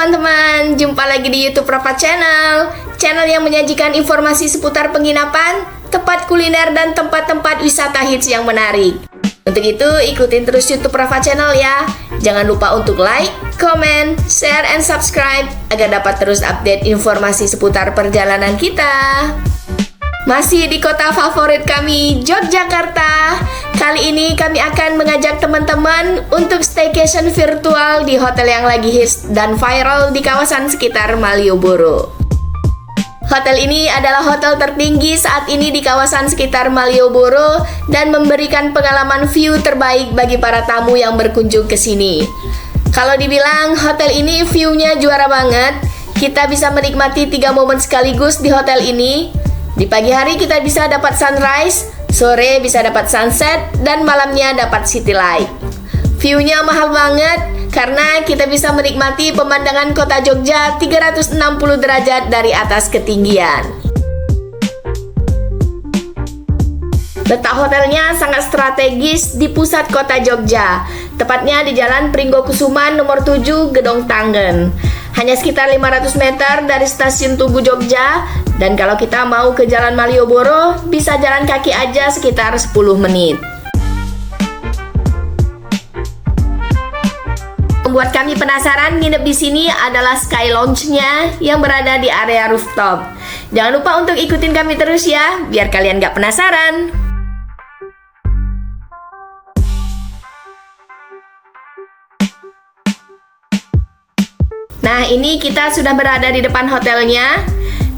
teman-teman, jumpa lagi di YouTube Rafa Channel. Channel yang menyajikan informasi seputar penginapan, tempat kuliner, dan tempat-tempat wisata hits yang menarik. Untuk itu, ikutin terus YouTube Rafa Channel ya. Jangan lupa untuk like, comment, share, and subscribe agar dapat terus update informasi seputar perjalanan kita. Masih di kota favorit kami, Yogyakarta. Kali ini kami akan mengajak teman-teman untuk staycation virtual di hotel yang lagi hits dan viral di kawasan sekitar Malioboro. Hotel ini adalah hotel tertinggi saat ini di kawasan sekitar Malioboro dan memberikan pengalaman view terbaik bagi para tamu yang berkunjung ke sini. Kalau dibilang hotel ini view-nya juara banget, kita bisa menikmati 3 momen sekaligus di hotel ini. Di pagi hari kita bisa dapat sunrise, sore bisa dapat sunset, dan malamnya dapat city light. View-nya mahal banget karena kita bisa menikmati pemandangan kota Jogja 360 derajat dari atas ketinggian. Letak hotelnya sangat strategis di pusat kota Jogja, tepatnya di Jalan Pringgokusuman nomor 7, Gedong Tangen. Hanya sekitar 500 meter dari stasiun Tugu Jogja, dan kalau kita mau ke Jalan Malioboro, bisa jalan kaki aja sekitar 10 menit. Membuat kami penasaran nginep di sini adalah Sky Lounge-nya yang berada di area rooftop. Jangan lupa untuk ikutin kami terus ya, biar kalian gak penasaran. Nah, ini kita sudah berada di depan hotelnya.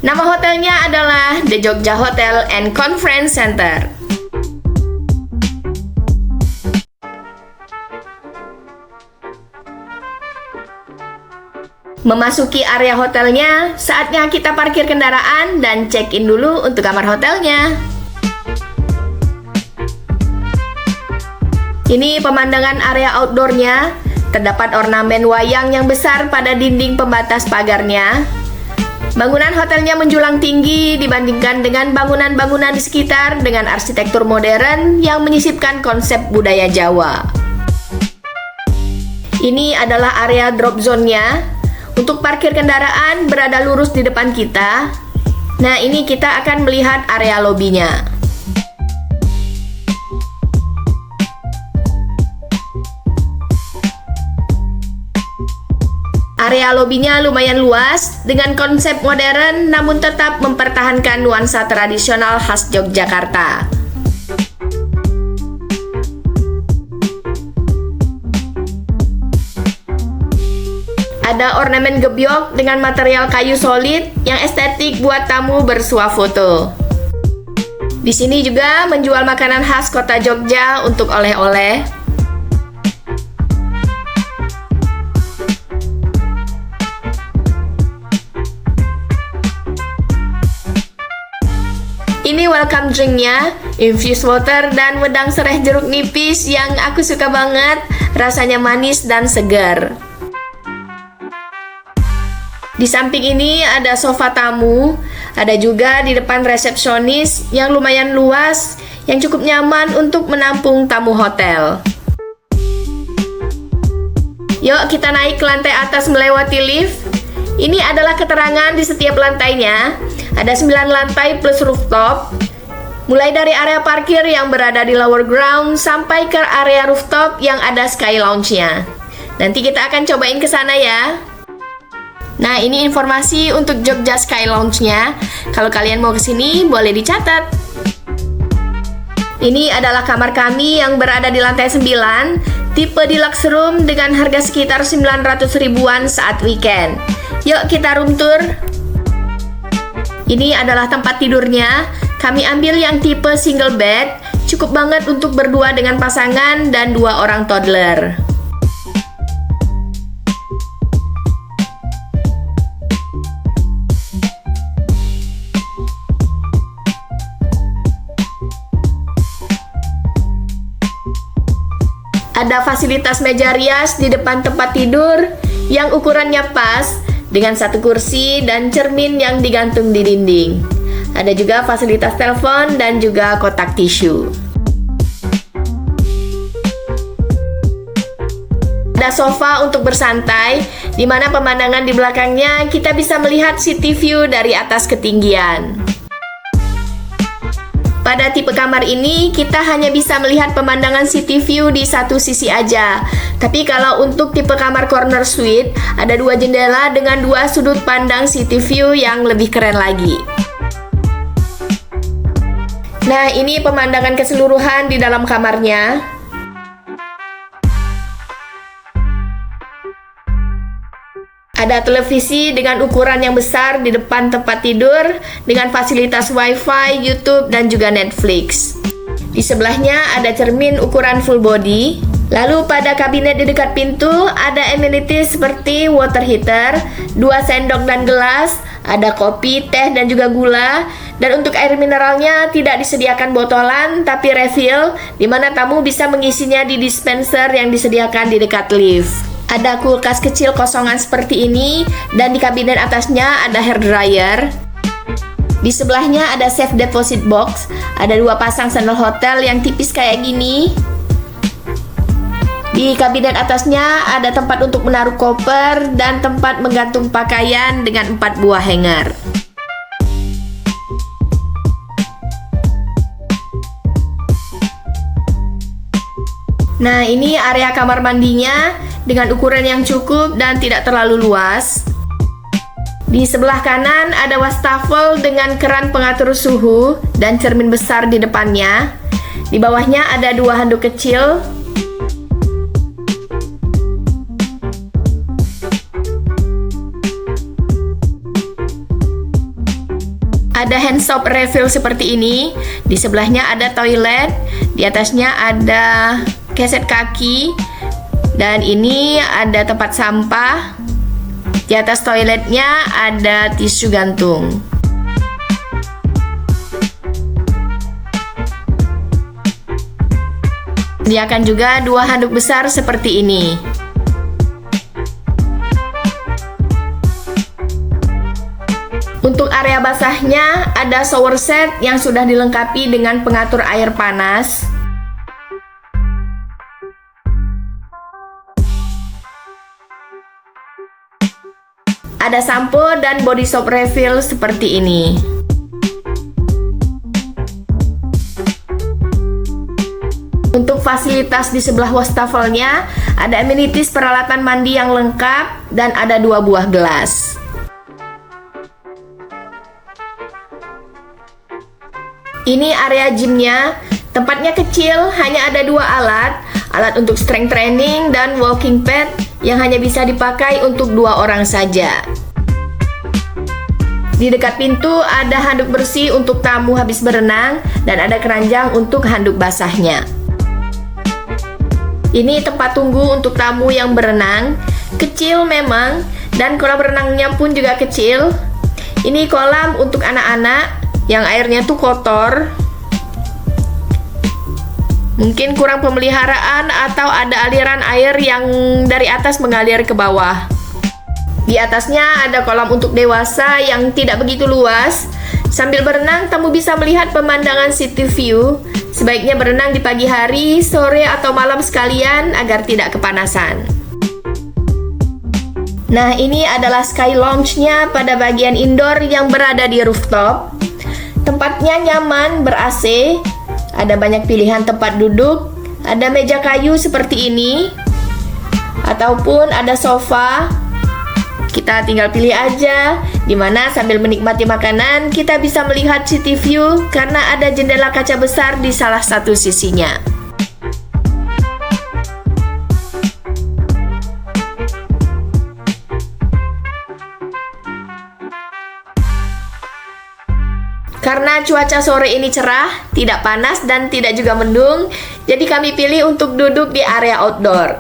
Nama hotelnya adalah The Jogja Hotel and Conference Center. Memasuki area hotelnya, saatnya kita parkir kendaraan dan check-in dulu untuk kamar hotelnya. Ini pemandangan area outdoornya. Terdapat ornamen wayang yang besar pada dinding pembatas pagarnya. Bangunan hotelnya menjulang tinggi dibandingkan dengan bangunan-bangunan di sekitar dengan arsitektur modern yang menyisipkan konsep budaya Jawa. Ini adalah area drop zone-nya. Untuk parkir kendaraan berada lurus di depan kita. Nah, ini kita akan melihat area lobinya. Area lobinya lumayan luas dengan konsep modern namun tetap mempertahankan nuansa tradisional khas Yogyakarta. Ada ornamen gebyok dengan material kayu solid yang estetik buat tamu bersuah foto. Di sini juga menjual makanan khas kota Jogja untuk oleh-oleh. Ini welcome drinknya, infused water dan wedang serai jeruk nipis yang aku suka banget, rasanya manis dan segar. Di samping ini ada sofa tamu, ada juga di depan resepsionis yang lumayan luas, yang cukup nyaman untuk menampung tamu hotel. Yuk kita naik ke lantai atas melewati lift. Ini adalah keterangan di setiap lantainya. Ada 9 lantai plus rooftop. Mulai dari area parkir yang berada di lower ground sampai ke area rooftop yang ada Sky Lounge-nya. Nanti kita akan cobain ke sana ya. Nah, ini informasi untuk Jogja Sky Lounge-nya. Kalau kalian mau ke sini, boleh dicatat. Ini adalah kamar kami yang berada di lantai 9, tipe deluxe room dengan harga sekitar 900 ribuan saat weekend. Yuk kita room tour. Ini adalah tempat tidurnya. Kami ambil yang tipe single bed, cukup banget untuk berdua dengan pasangan dan 2 orang toddler. Ada fasilitas meja rias di depan tempat tidur yang ukurannya pas dengan 1 kursi dan cermin yang digantung di dinding. Ada juga fasilitas telepon dan juga kotak tisu. Ada sofa untuk bersantai, di mana pemandangan di belakangnya kita bisa melihat city view dari atas ketinggian. Pada tipe kamar ini, kita hanya bisa melihat pemandangan city view di satu sisi aja. Tapi kalau untuk tipe kamar corner suite, ada 2 jendela dengan 2 sudut pandang city view yang lebih keren lagi. Nah, ini pemandangan keseluruhan di dalam kamarnya. Ada televisi dengan ukuran yang besar di depan tempat tidur dengan fasilitas Wi-Fi, YouTube, dan juga Netflix. Di sebelahnya ada cermin ukuran full body. Lalu pada kabinet di dekat pintu ada amenities seperti water heater, 2 sendok dan gelas, ada kopi, teh, dan juga gula. Dan untuk air mineralnya tidak disediakan botolan tapi refill, di mana tamu bisa mengisinya di dispenser yang disediakan di dekat lift. Ada kulkas kecil kosongan seperti ini, dan di kabinet atasnya ada hair dryer. Di sebelahnya ada safe deposit box, ada 2 pasang sandal hotel yang tipis kayak gini. Di kabinet atasnya ada tempat untuk menaruh koper dan tempat menggantung pakaian dengan 4 buah hanger. Nah, ini area kamar mandinya dengan ukuran yang cukup dan tidak terlalu luas. Di sebelah kanan ada wastafel dengan keran pengatur suhu dan cermin besar di depannya. Di bawahnya ada 2 handuk kecil. Ada hand soap refill seperti ini. Di sebelahnya ada toilet. Di atasnya ada keset kaki, dan ini ada tempat sampah. Di atas toiletnya ada tisu gantung. Sediakan juga 2 handuk besar seperti ini. Untuk area basahnya ada shower set yang sudah dilengkapi dengan pengatur air panas. Ada sampo dan body soap refill seperti ini. Untuk fasilitas di sebelah wastafelnya, ada amenities peralatan mandi yang lengkap dan ada 2 buah gelas. Ini area gymnya. Tempatnya kecil, hanya ada 2 alat untuk strength training dan walking pad yang hanya bisa dipakai untuk 2 orang saja. Di dekat pintu ada handuk bersih untuk tamu habis berenang dan ada keranjang untuk handuk basahnya. Ini tempat tunggu untuk tamu yang berenang. Kecil memang, dan kolam renangnya pun juga kecil. Ini kolam untuk anak-anak yang airnya tuh kotor. Mungkin kurang pemeliharaan atau ada aliran air yang dari atas mengalir ke bawah. Di atasnya ada kolam untuk dewasa yang tidak begitu luas. Sambil berenang, tamu bisa melihat pemandangan city view. Sebaiknya berenang di pagi hari, sore, atau malam sekalian agar tidak kepanasan. Nah, ini adalah sky lounge-nya pada bagian indoor yang berada di rooftop. Tempatnya nyaman, ber-AC. Ada banyak pilihan tempat duduk, ada meja kayu seperti ini, ataupun ada sofa. Kita tinggal pilih aja, dimana sambil menikmati makanan, kita bisa melihat city view karena ada jendela kaca besar di salah satu sisinya. Karena cuaca sore ini cerah, tidak panas dan tidak juga mendung, jadi kami pilih untuk duduk di area outdoor.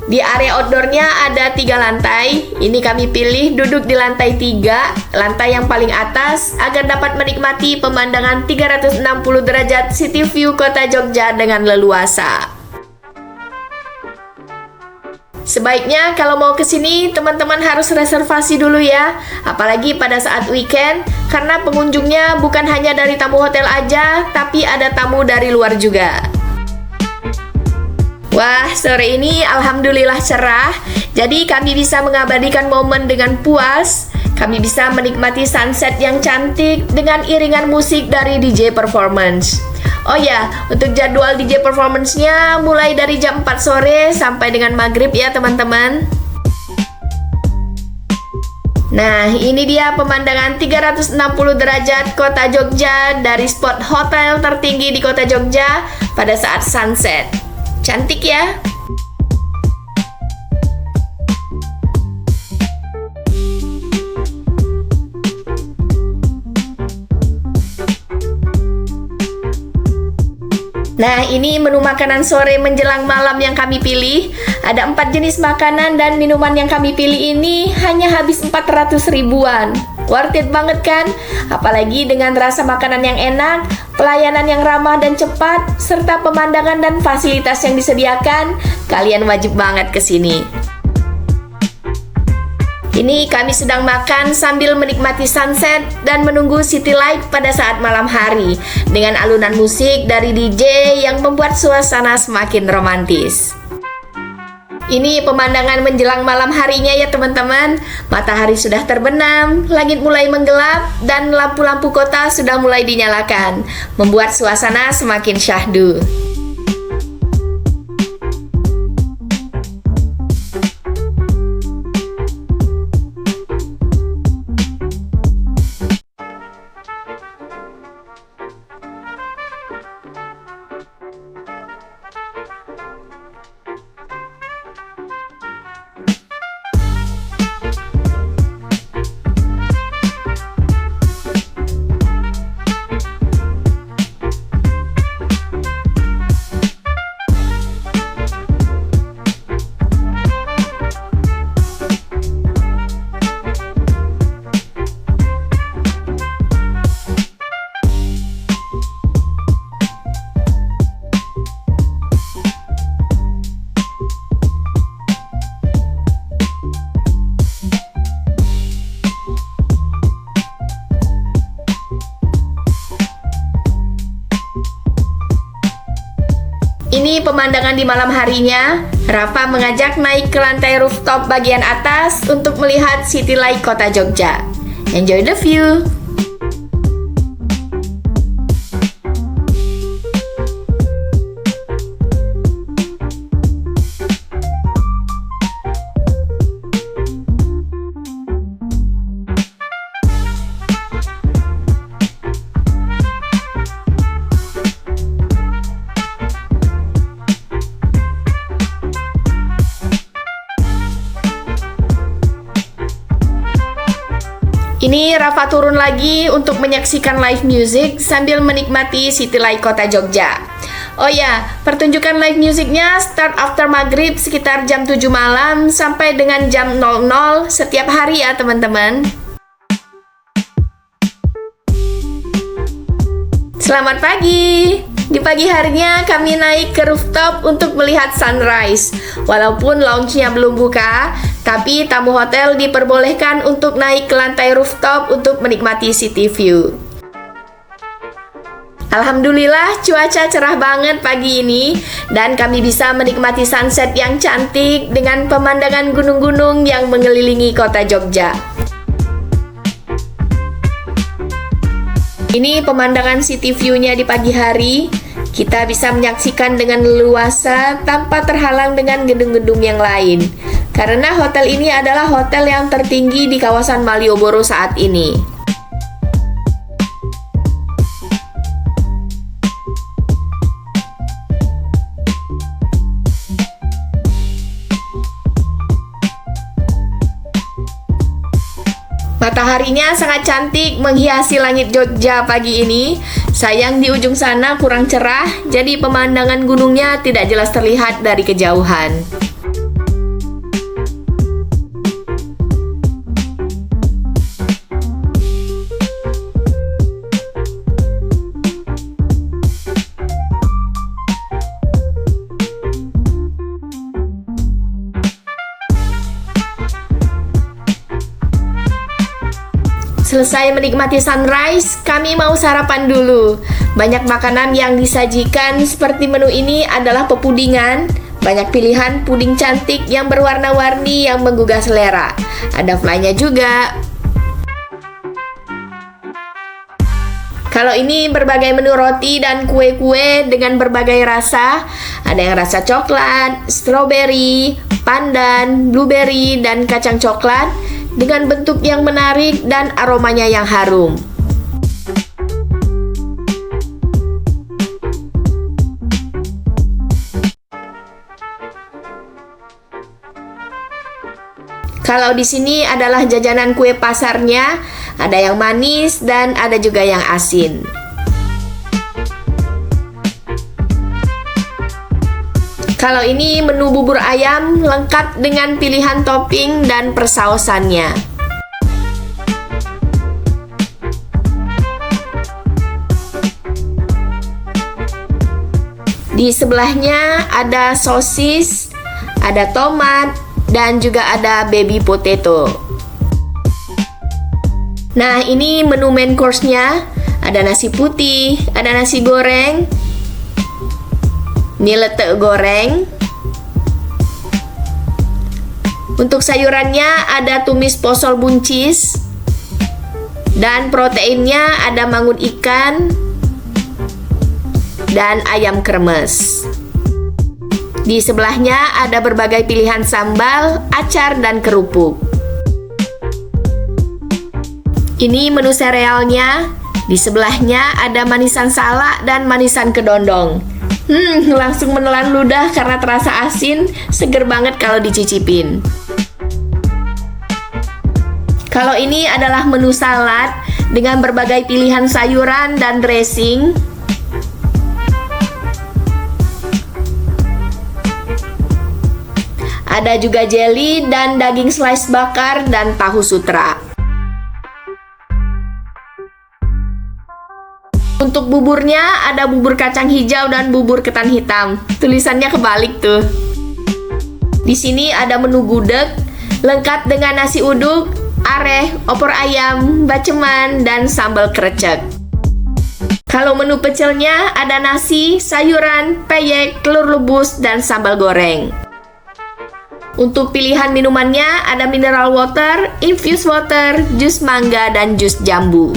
Di area outdoornya ada 3 lantai. Ini kami pilih duduk di lantai 3, lantai yang paling atas, agar dapat menikmati pemandangan 360 derajat city view kota Jogja dengan leluasa. Sebaiknya kalau mau ke sini, teman-teman harus reservasi dulu ya, apalagi pada saat weekend, karena pengunjungnya bukan hanya dari tamu hotel aja, tapi ada tamu dari luar juga. Wah, sore ini alhamdulillah cerah. Jadi kami bisa mengabadikan momen dengan puas. Kami bisa menikmati sunset yang cantik dengan iringan musik dari DJ Performance. Oh ya, untuk jadwal DJ Performance-nya mulai dari jam 4 sore sampai dengan maghrib ya teman-teman. Nah, ini dia pemandangan 360 derajat kota Jogja dari spot hotel tertinggi di kota Jogja pada saat sunset. Cantik ya? Nah, ini menu makanan sore menjelang malam yang kami pilih. Ada 4 jenis makanan dan minuman yang kami pilih ini hanya habis 400 ribuan. Worth it banget kan? Apalagi dengan rasa makanan yang enak, pelayanan yang ramah dan cepat, serta pemandangan dan fasilitas yang disediakan, kalian wajib banget ke sini. Ini kami sedang makan sambil menikmati sunset dan menunggu city light pada saat malam hari dengan alunan musik dari DJ yang membuat suasana semakin romantis. Ini pemandangan menjelang malam harinya ya teman-teman. Matahari sudah terbenam, langit mulai menggelap, dan lampu-lampu kota sudah mulai dinyalakan, membuat suasana semakin syahdu. Ini pemandangan di malam harinya. Rafa mengajak naik ke lantai rooftop bagian atas untuk melihat city light kota Jogja. Enjoy the view! Ini Rafa turun lagi untuk menyaksikan live music sambil menikmati city light kota Jogja. Oh ya, pertunjukan live musicnya start after maghrib sekitar jam 7 malam sampai dengan jam 00 setiap hari ya teman-teman. Selamat pagi! Di pagi harinya kami naik ke rooftop untuk melihat sunrise. Walaupun lounge-nya belum buka, tapi tamu hotel diperbolehkan untuk naik ke lantai rooftop untuk menikmati city view. Alhamdulillah cuaca cerah banget pagi ini dan kami bisa menikmati sunset yang cantik dengan pemandangan gunung-gunung yang mengelilingi kota Jogja. Ini pemandangan city view-nya di pagi hari. Kita bisa menyaksikan dengan leluasa tanpa terhalang dengan gedung-gedung yang lain. Karena hotel ini adalah hotel yang tertinggi di kawasan Malioboro saat ini. Mataharinya sangat cantik menghiasi langit Jogja pagi ini. Sayang di ujung sana kurang cerah, jadi pemandangan gunungnya tidak jelas terlihat dari kejauhan. Selesai menikmati sunrise, kami mau sarapan dulu. Banyak makanan yang disajikan seperti menu ini adalah pepudingan, Banyak pilihan puding cantik yang berwarna-warni yang menggugah selera. Ada fly-nya juga. Kalau ini berbagai menu roti dan kue-kue dengan berbagai rasa. Ada yang rasa coklat, strawberry, pandan, blueberry, dan kacang coklat dengan bentuk yang menarik dan aromanya yang harum. Kalau di sini adalah jajanan kue pasarnya, ada yang manis dan ada juga yang asin. Kalau ini menu bubur ayam lengkap dengan pilihan topping dan persausannya. Di sebelahnya ada sosis, ada tomat, dan juga ada baby potato. Nah, ini menu main course-nya. Ada nasi putih, ada nasi goreng, mie letek goreng. Untuk sayurannya ada tumis posol buncis. Dan proteinnya ada mangut ikan dan ayam kremes. Di sebelahnya ada berbagai pilihan sambal, acar, dan kerupuk. Ini menu serealnya. Di sebelahnya ada manisan salak dan manisan kedondong. Langsung menelan ludah karena terasa asin, seger banget kalau dicicipin. Kalau ini adalah menu salad dengan berbagai pilihan sayuran dan dressing. Ada juga jelly dan daging slice bakar dan tahu sutra. Untuk buburnya ada bubur kacang hijau dan bubur ketan hitam. Tulisannya kebalik tuh. Di sini ada menu gudeg lengkap dengan nasi uduk, areh, opor ayam, baceman, dan sambal krecek. Kalau menu pecelnya ada nasi, sayuran, peyek, telur rebus, dan sambal goreng. Untuk pilihan minumannya ada mineral water, infused water, jus mangga, dan jus jambu.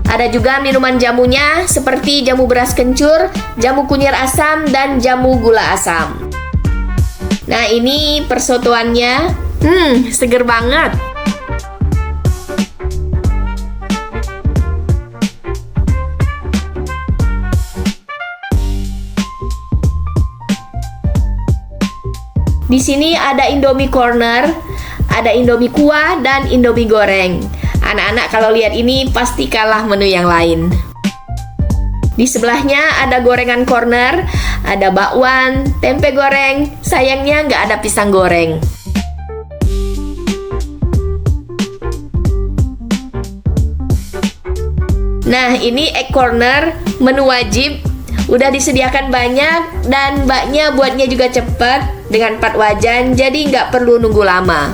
Ada juga minuman jamunya seperti jamu beras kencur, jamu kunyit asam, dan jamu gula asam. Nah, ini persotoannya. Seger banget. Di sini ada Indomie Corner, ada Indomie kuah dan Indomie goreng. Anak-anak kalau lihat ini pasti kalah menu yang lain. Di sebelahnya ada gorengan corner, ada bakwan, tempe goreng. Sayangnya nggak ada pisang goreng. Nah, ini egg corner, menu wajib. Udah disediakan banyak dan baknya buatnya juga cepat dengan 4 wajan, jadi nggak perlu nunggu lama.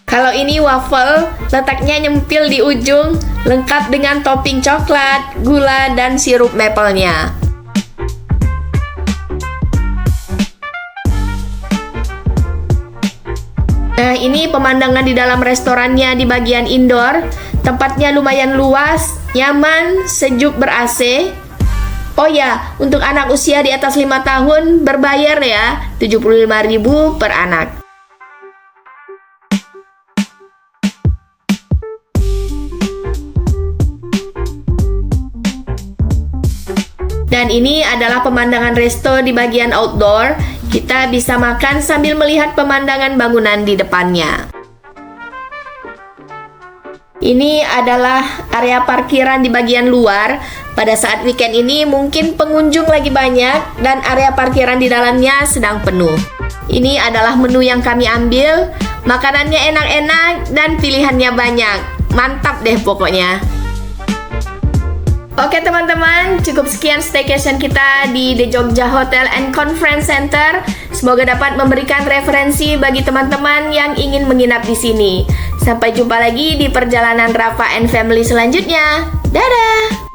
Kalau ini waffle, letaknya nyempil di ujung, lengkap dengan topping coklat, gula, dan sirup maple-nya. Nah, ini pemandangan di dalam restorannya di bagian indoor. Tempatnya lumayan luas, nyaman, sejuk, ber-AC. Oh ya, untuk anak usia di atas 5 tahun berbayar ya, 75.000 per anak. Dan ini adalah pemandangan resto di bagian outdoor. Kita bisa makan sambil melihat pemandangan bangunan di depannya. Ini adalah area parkiran di bagian luar. Pada saat weekend ini mungkin pengunjung lagi banyak dan area parkiran di dalamnya sedang penuh. Ini adalah menu yang kami ambil. Makanannya enak-enak dan pilihannya banyak. Mantap deh pokoknya. Oke teman-teman, cukup sekian staycation kita di The Jogja Hotel and Conference Center. Semoga dapat memberikan referensi bagi teman-teman yang ingin menginap di sini. Sampai jumpa lagi di perjalanan Rafa and Family selanjutnya. Dadah!